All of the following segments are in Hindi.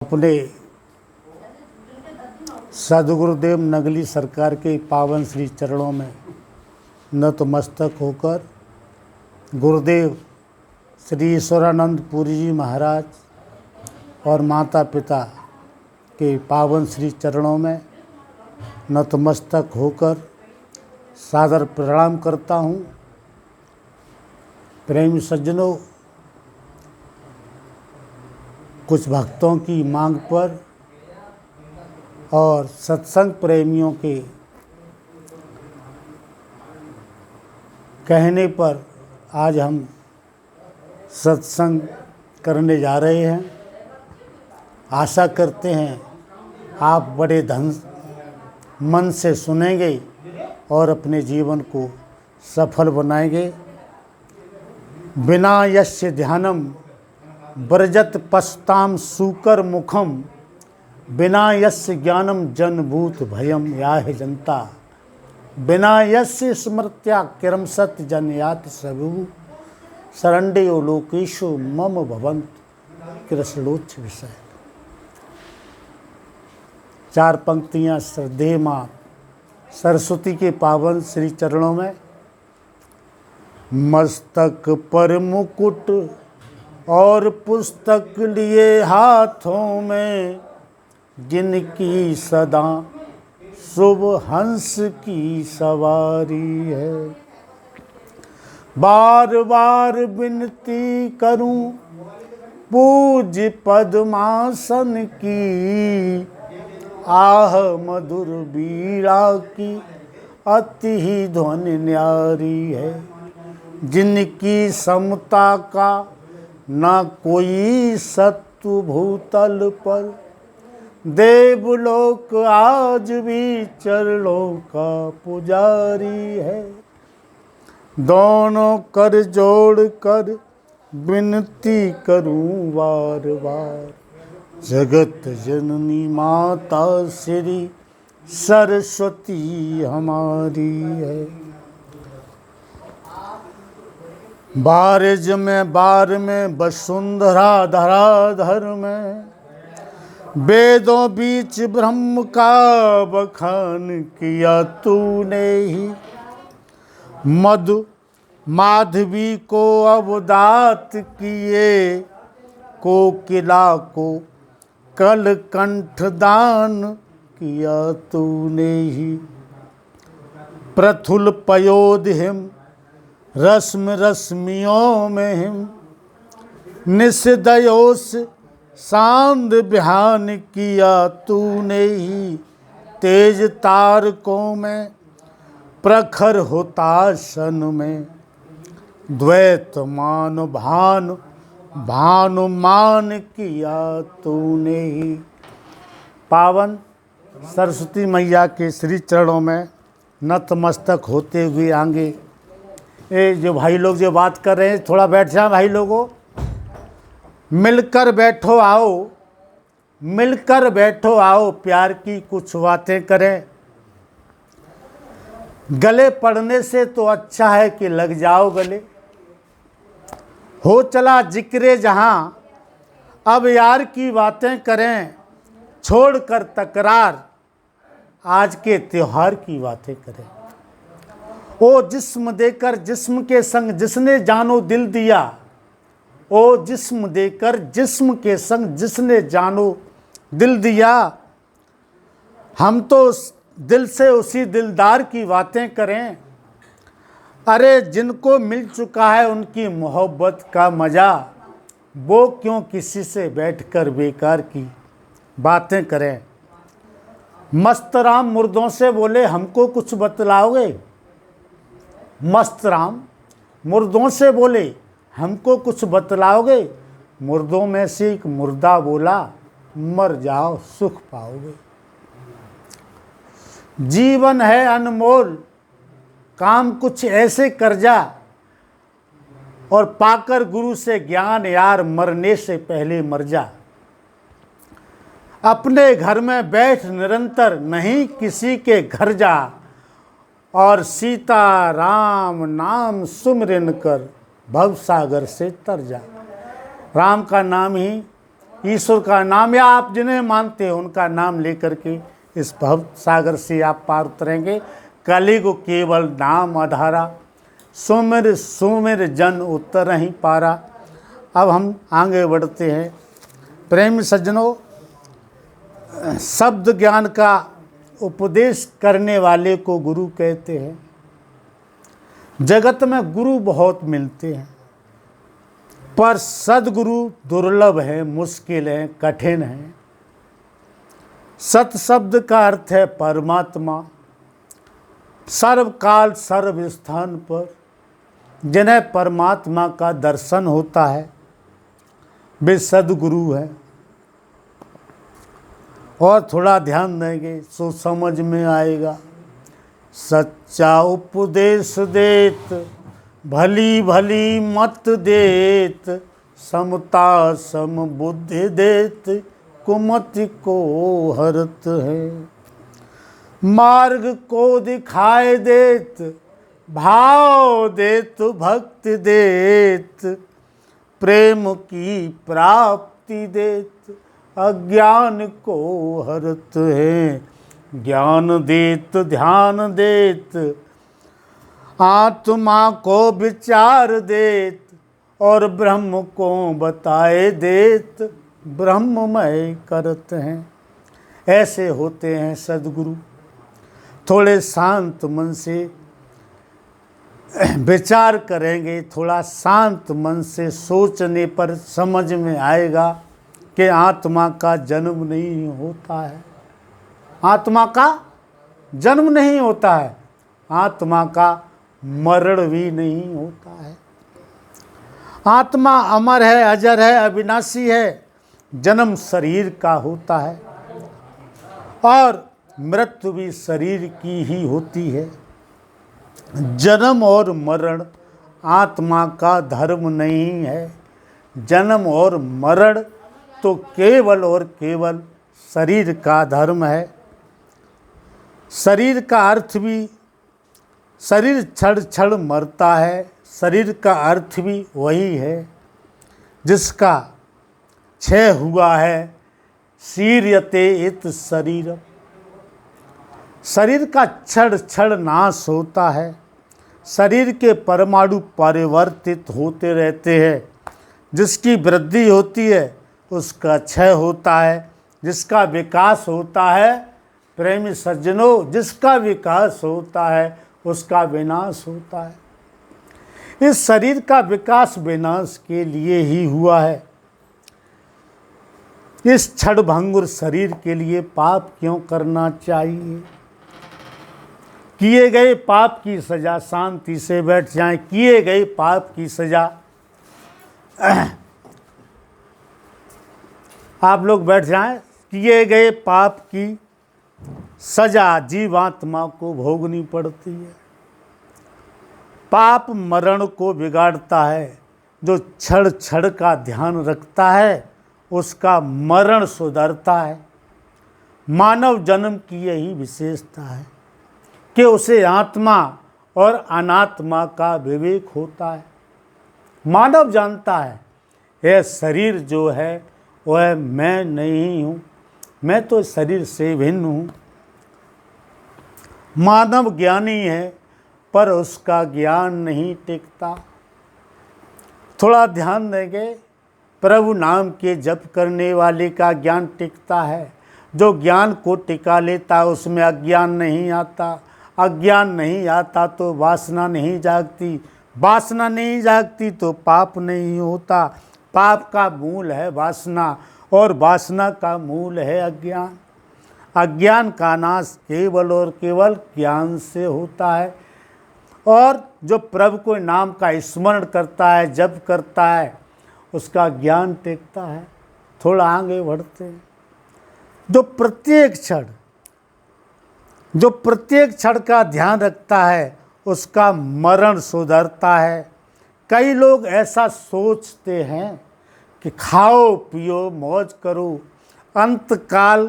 अपने सदगुरुदेव नगली सरकार के पावन श्री चरणों में नतमस्तक होकर गुरुदेव श्री ईश्वरानंद पुरी जी महाराज और माता पिता के पावन श्री चरणों में नतमस्तक होकर सादर प्रणाम करता हूँ। प्रेमी सज्जनों, कुछ भक्तों की मांग पर और सत्संग प्रेमियों के कहने पर आज हम सत्संग करने जा रहे हैं। आशा करते हैं आप बड़े मन से सुनेंगे और अपने जीवन को सफल बनाएंगे। बिना यस्य ध्यानम ब्रजत पश्ताम सूकर मुखम, बिना यस्य ज्ञानम जनभूत भयम याह जनता, बिना यस्य स्मृत्या किरम सत्य जनयात सबु, शरण्यो लोकेशु मम भवंत कृष्णोच्च विषय। चार पंक्तियाँ श्रद्धेय माँ सरस्वती के पावन श्री चरणों में। मस्तक पर मुकुट और पुस्तक लिए हाथों में, जिनकी सदा शुभ हंस की सवारी है। बार बार विनती करूं पूज पद्मासन की, आह मधुर बीड़ा की अति ही ध्वनि न्यारी है। जिनकी समता का न कोई सत्तु भूतल पर, देवलोक आज भी चरणों का पुजारी है। दोनों कर जोड़ कर विनती करूं बार बार, जगत जननी माता श्री सरस्वती हमारी है। बारिज में बार में वसुंधरा धराधर में, वेदों बीच ब्रह्म का बखान किया तूने ही। मधु माधवी को अवदात किए, कोकिला को कल कंठ दान किया तूने ही। प्रथुल पयोध हिम रश्मि रश्मियों में हिम, निस्दयोस सांद बिहान किया तूने ही। तेज तारकों में प्रखर हुताशन में, द्वैत मान भानुमान किया तूने ही। पावन सरस्वती मैया के श्री चरणों में नतमस्तक होते हुए आगे ये जो भाई लोग जो बात कर रहे हैं, थोड़ा बैठ जाए भाई लोगों, मिलकर बैठो आओ, मिलकर बैठो आओ, प्यार की कुछ बातें करें। गले पड़ने से तो अच्छा है कि लग जाओ गले। हो चला जिक्रे जहां, अब यार की बातें करें, छोड़कर तकरार आज के त्योहार की बातें करें। ओ जिस्म देकर जिस्म के संग जिसने जानो दिल दिया, ओ जिस्म देकर जिस्म के संग जिसने जानो दिल दिया। हम तो दिल से उसी दिलदार की बातें करें। अरे जिनको मिल चुका है उनकी मोहब्बत का मज़ा, वो क्यों किसी से बैठकर बेकार की बातें करें। मस्त राम मुर्दों से बोले हमको कुछ बतलाओगे। मस्त राम मुर्दों से बोले हमको कुछ बतलाओगे। मुर्दों में से एक मुर्दा बोला मर जाओ सुख पाओगे। जीवन है अनमोल, काम कुछ ऐसे कर जा, और पाकर गुरु से ज्ञान यार मरने से पहले मर जा। अपने घर में बैठ निरंतर नहीं किसी के घर जा, और सीता राम नाम सुमिरन कर भवसागर से तर जा। राम का नाम ही ईश्वर का नाम या आप जिन्हें मानते हैं उनका नाम लेकर के इस भव सागर से आप पार उतरेंगे। कलियुग केवल नाम आधारा, सुमिर सुमिर जन उतर ही पारा। अब हम आगे बढ़ते हैं। प्रेम सज्जनों, शब्द ज्ञान का उपदेश करने वाले को गुरु कहते हैं। जगत में गुरु बहुत मिलते हैं, पर सद्गुरु दुर्लभ है, मुश्किल है, कठिन है। सत शब्द का अर्थ है परमात्मा। सर्वकाल सर्व स्थान पर जिन्हें परमात्मा का दर्शन होता है वे सद्गुरु है। और थोड़ा ध्यान देंगे सो समझ में आएगा। सच्चा उपदेश देत, भली भली मत देत, समता सम बुद्धि देत, कुमति को हरत है। मार्ग को दिखाए देत, भाव देत भक्ति देत, प्रेम की प्राप्ति देत, अज्ञान को हरत है। ज्ञान देत ध्यान देत, आत्मा को विचार देत, और ब्रह्म को बताए देत, ब्रह्ममय करत हैं। ऐसे होते हैं सद्गुरु। थोड़े शांत मन से विचार करेंगे, थोड़ा शांत मन से सोचने पर समझ में आएगा कि आत्मा का जन्म नहीं होता है। आत्मा का जन्म नहीं होता है, आत्मा का मरण भी नहीं होता है। आत्मा अमर है, अजर है, अविनाशी है। जन्म शरीर का होता है और मृत्यु भी शरीर की ही होती है। जन्म और मरण आत्मा का धर्म नहीं है। जन्म और मरण तो केवल और केवल शरीर का धर्म है। शरीर का अर्थ भी, शरीर क्षण क्षण मरता है। शरीर का अर्थ भी वही है जिसका क्षय हुआ है। शीर्यते इत शरीर, शरीर का क्षण क्षण नाश होता है। शरीर के परमाणु परिवर्तित होते रहते हैं। जिसकी वृद्धि होती है उसका क्षय होता है, जिसका विकास होता है प्रेमी सज्जनों, जिसका विकास होता है उसका विनाश होता है। इस शरीर का विकास विनाश के लिए ही हुआ है। इस क्षणभंगुर शरीर के लिए पाप क्यों करना चाहिए? किए गए पाप की सज़ा, शांति से बैठ जाएं, किए गए पाप की सज़ा। आप लोग बैठ जाएं। किए गए पाप की सज़ा जीवात्मा को भोगनी पड़ती है। पाप मरण को बिगाड़ता है। जो क्षण क्षण का ध्यान रखता है उसका मरण सुधरता है। मानव जन्म की यही विशेषता है कि उसे आत्मा और अनात्मा का विवेक होता है। मानव जानता है यह शरीर जो है वह मैं नहीं हूँ, मैं तो शरीर से भिन्न हूँ। मानव ज्ञानी है पर उसका ज्ञान नहीं टिकता। थोड़ा ध्यान देंगे। प्रभु नाम के जप करने वाले का ज्ञान टिकता है। जो ज्ञान को टिका लेता उसमें अज्ञान नहीं आता। अज्ञान नहीं आता तो वासना नहीं जागती। वासना नहीं जागती तो पाप नहीं होता। पाप का मूल है वासना और वासना का मूल है अज्ञान। अज्ञान का नाश केवल और केवल ज्ञान से होता है। और जो प्रभु को नाम का स्मरण करता है, जप करता है, उसका ज्ञान टिकता है। थोड़ा आगे बढ़ते हैं। जो प्रत्येक क्षण का ध्यान रखता है उसका मरण सुधरता है। कई लोग ऐसा सोचते हैं कि खाओ पियो मौज करो, अंतकाल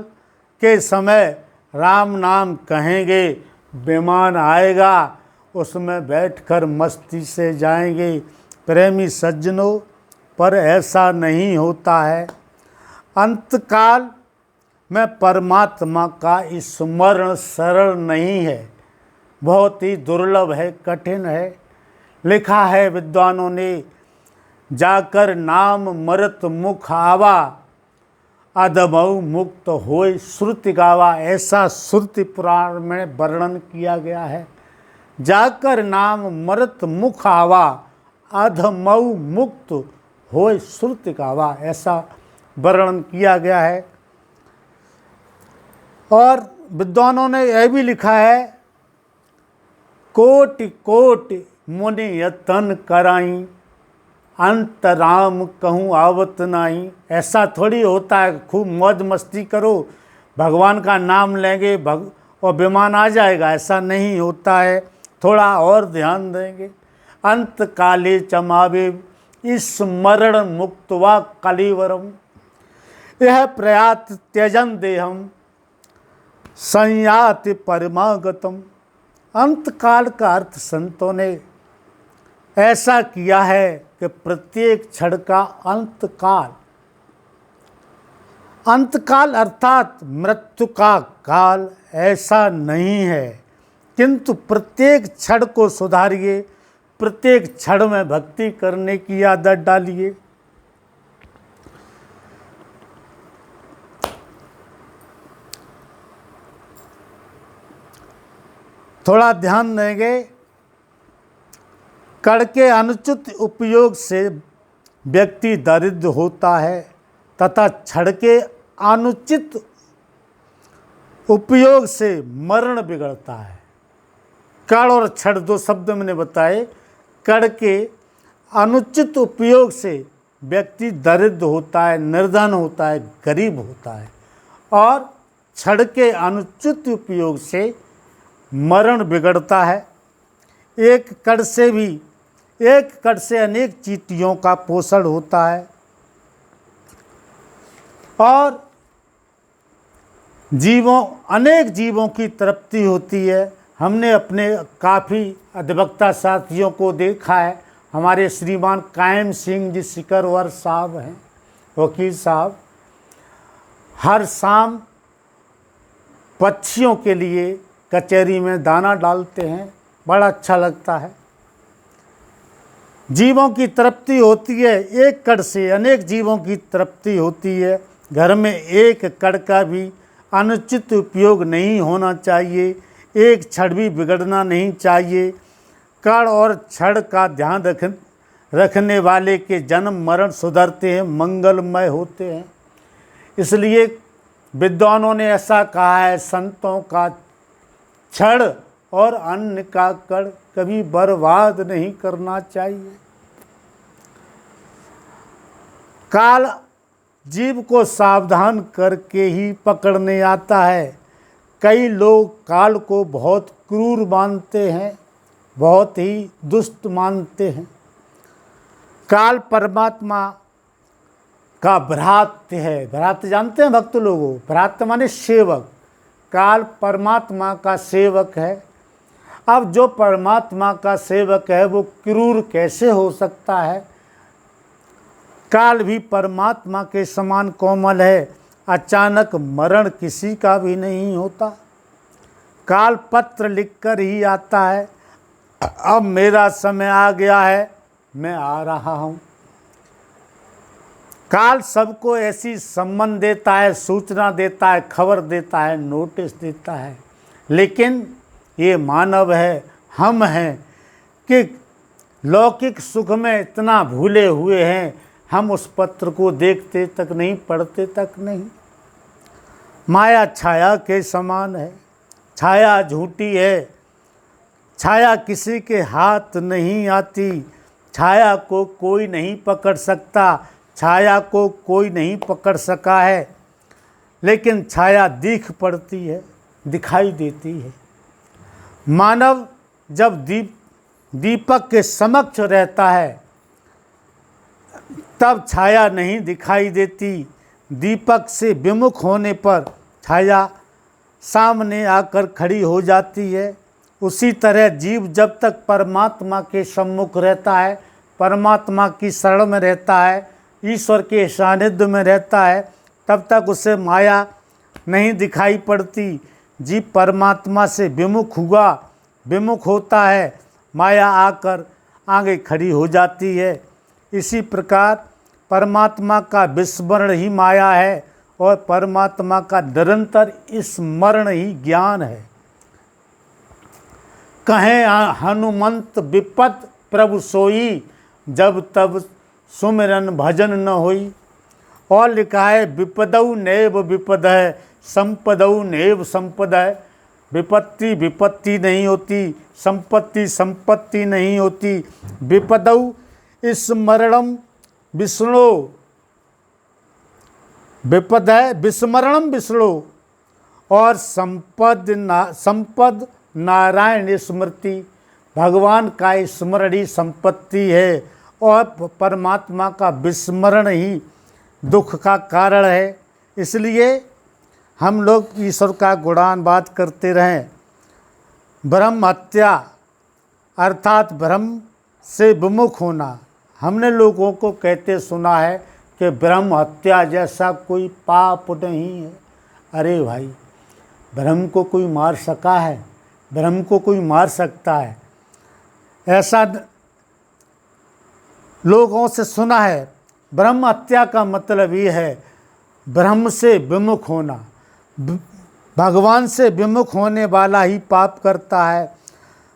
के समय राम नाम कहेंगे, विमान आएगा उसमें बैठकर मस्ती से जाएंगे। प्रेमी सज्जनों, पर ऐसा नहीं होता है। अंतकाल में परमात्मा का स्मरण सरल नहीं है, बहुत ही दुर्लभ है, कठिन है। लिखा है विद्वानों ने, जाकर नाम मरत मुख आवा, अधमऊ मुक्त होय श्रुति गावा। ऐसा श्रुति पुराण में वर्णन किया गया है। जाकर नाम मरत मुख आवा, अधमऊ मुक्त होय श्रुति गावा, ऐसा वर्णन किया गया है। और विद्वानों ने यह भी लिखा है, कोटि कोटि मुनि यतन कराई, अंतराम कहूँ आवत नहीं। ऐसा थोड़ी होता है खूब मौज मस्ती करो, भगवान का नाम लेंगे और विमान आ जाएगा, ऐसा नहीं होता है। थोड़ा और ध्यान देंगे। अंत काले चमावे स्मरण मुक्तवा कलिवरम, यह प्रयात त्यजन देहम संयाति परमागतम। अंतकाल का अर्थ संतों ने ऐसा किया है कि प्रत्येक क्षण का अंतकाल, अंतकाल अर्थात मृत्यु का काल ऐसा नहीं है, किंतु प्रत्येक क्षण को सुधारिए, प्रत्येक क्षण में भक्ति करने की आदत डालिए। थोड़ा ध्यान देंगे। कड़ के अनुचित उपयोग से व्यक्ति दरिद्र होता है तथा छड़ के अनुचित उपयोग से मरण बिगड़ता है। कड़ और छड़ दो शब्द मैंने बताए। कड़ के अनुचित उपयोग से व्यक्ति दरिद्र होता है, निर्धन होता है, गरीब होता है, और छड़ के अनुचित उपयोग से मरण बिगड़ता है। एक कड़ से अनेक चींटियों का पोषण होता है और अनेक जीवों की तृप्ति होती है। हमने अपने काफ़ी अधिवक्ता साथियों को देखा है। हमारे श्रीमान कायम सिंह जी सिकरवर साहब हैं, वकील साहब, हर शाम पक्षियों के लिए कचहरी में दाना डालते हैं, बड़ा अच्छा लगता है। जीवों की तृप्ति होती है, एक कड़ से अनेक जीवों की तृप्ति होती है। घर में एक कड़ का भी अनुचित उपयोग नहीं होना चाहिए, एक छड़ भी बिगड़ना नहीं चाहिए। कड़ और छड़ का ध्यान रखने वाले के जन्म मरण सुधरते हैं, मंगलमय होते हैं। इसलिए विद्वानों ने ऐसा कहा है, संतों का छड़ और अन्न का कड़ कभी बर्बाद नहीं करना चाहिए। काल जीव को सावधान करके ही पकड़ने आता है। कई लोग काल को बहुत क्रूर मानते हैं, बहुत ही दुष्ट मानते हैं। काल परमात्मा का भ्रात है। भ्रात जानते हैं भक्त लोगों? भ्रात माने सेवक। काल परमात्मा का सेवक है। अब जो परमात्मा का सेवक है वो क्रूर कैसे हो सकता है? काल भी परमात्मा के समान कोमल है। अचानक मरण किसी का भी नहीं होता। काल पत्र लिखकर ही आता है, अब मेरा समय आ गया है, मैं आ रहा हूँ। काल सबको ऐसी सम्मन देता है, सूचना देता है, खबर देता है, नोटिस देता है, लेकिन ये मानव है, हम हैं कि लौकिक सुख में इतना भूले हुए हैं, हम उस पत्र को देखते तक नहीं, पढ़ते तक नहीं। माया छाया के समान है। छाया झूठी है। छाया किसी के हाथ नहीं आती। छाया को कोई नहीं पकड़ सकता। छाया को कोई नहीं पकड़ सका है, लेकिन छाया दिख पड़ती है, दिखाई देती है। मानव जब दीपक के समक्ष रहता है तब छाया नहीं दिखाई देती। दीपक से विमुख होने पर छाया सामने आकर खड़ी हो जाती है। उसी तरह जीव जब तक परमात्मा के सम्मुख रहता है, परमात्मा की शरण में रहता है, ईश्वर के सानिध्य में रहता है, तब तक उसे माया नहीं दिखाई पड़ती। जीव परमात्मा से विमुख होता है, माया आकर आगे खड़ी हो जाती है। इसी प्रकार परमात्मा का विस्मरण ही माया है और परमात्मा का निरंतर स्मरण ही ज्ञान है। कहें हनुमंत विपत प्रभु सोई, जब तब सुमिरन भजन न होई। और लिखा है विपदौ नैव विपद है, संपदौ नैव संपद है। विपत्ति विपत्ति नहीं होती, संपत्ति संपत्ति नहीं होती। विपदौ स्मरणम विष्णु, विपद है विस्मरणम विष्णु, और संपद नारायण स्मृति, भगवान का स्मरण ही संपत्ति है और परमात्मा का विस्मरण ही दुख का कारण है। इसलिए हम लोग ईश्वर का गुणानुवाद करते रहें। ब्रह्म हत्या अर्थात ब्रह्म से विमुख होना। हमने लोगों को कहते सुना है कि ब्रह्म हत्या जैसा कोई पाप नहीं है। अरे भाई, ब्रह्म को कोई मार सका है? ब्रह्म को कोई मार सकता है? ऐसा लोगों से सुना है। ब्रह्म हत्या का मतलब ये है ब्रह्म से विमुख होना। भगवान से विमुख होने वाला ही पाप करता है।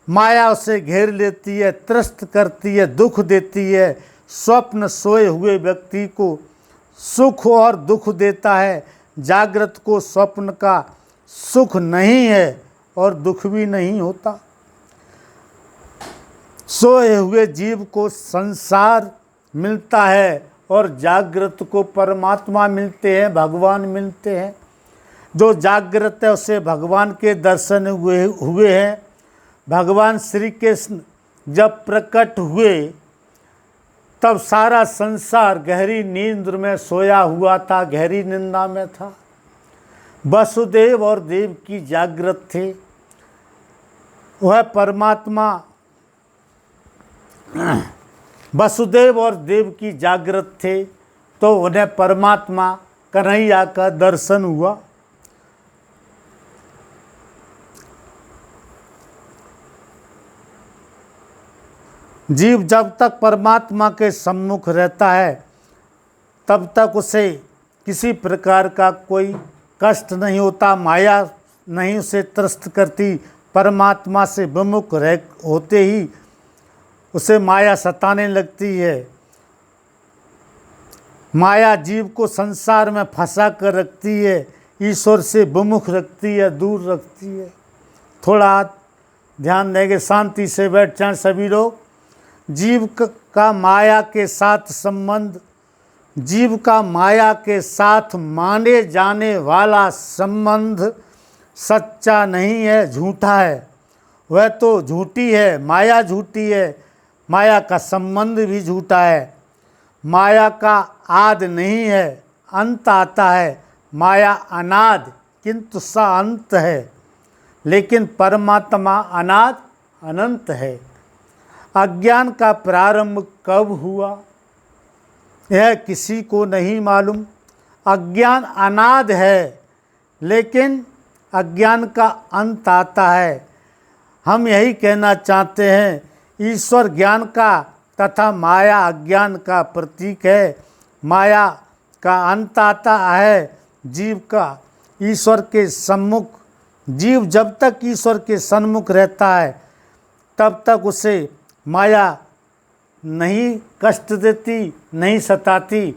माया उसे घेर लेती है, त्रस्त करती है, दुख देती है। स्वप्न सोए हुए व्यक्ति को सुख और दुख देता है। जागृत को स्वप्न का सुख नहीं है और दुख भी नहीं होता। सोए हुए जीव को संसार मिलता है और जागृत को परमात्मा मिलते हैं, भगवान मिलते हैं। जो जागृत है उसे भगवान के दर्शन हुए हैं। भगवान श्री कृष्ण जब प्रकट हुए तब सारा संसार गहरी नींद में सोया हुआ था, गहरी निंदा में था। वसुदेव और देव की जागृत थे। वह परमात्मा वसुदेव और देव की जागृत थे तो उन्हें परमात्मा कन्हैया का दर्शन हुआ। जीव जब तक परमात्मा के सम्मुख रहता है तब तक उसे किसी प्रकार का कोई कष्ट नहीं होता, माया नहीं उसे त्रस्त करती। परमात्मा से विमुख होते ही उसे माया सताने लगती है। माया जीव को संसार में फंसा कर रखती है, ईश्वर से विमुख रखती है, दूर रखती है। थोड़ा ध्यान देंगे, शांति से बैठ जाएं सभी लोग। जीव का माया के साथ संबंध, जीव का माया के साथ माने जाने वाला संबंध सच्चा नहीं है, झूठा है। वह तो झूठी है, माया झूठी है, माया का संबंध भी झूठा है। माया का आद नहीं है, अंत आता है। माया अनाद किंतु सा अंत है, लेकिन परमात्मा अनाद अनंत है। अज्ञान का प्रारंभ कब हुआ यह किसी को नहीं मालूम। अज्ञान अनाद है, लेकिन अज्ञान का अंत आता है। हम यही कहना चाहते हैं, ईश्वर ज्ञान का तथा माया अज्ञान का प्रतीक है। माया का अंत आता है जीव का ईश्वर के सम्मुख। जीव जब तक ईश्वर के सन्मुख रहता है तब तक उसे माया नहीं कष्ट देती, नहीं सताती।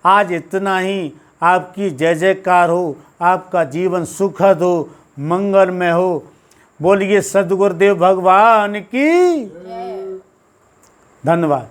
आज इतना ही। आपकी जय जयकार हो, आपका जीवन सुखद हो, मंगलमय हो। बोलिए सद्गुरुदेव भगवान की धन्यवाद।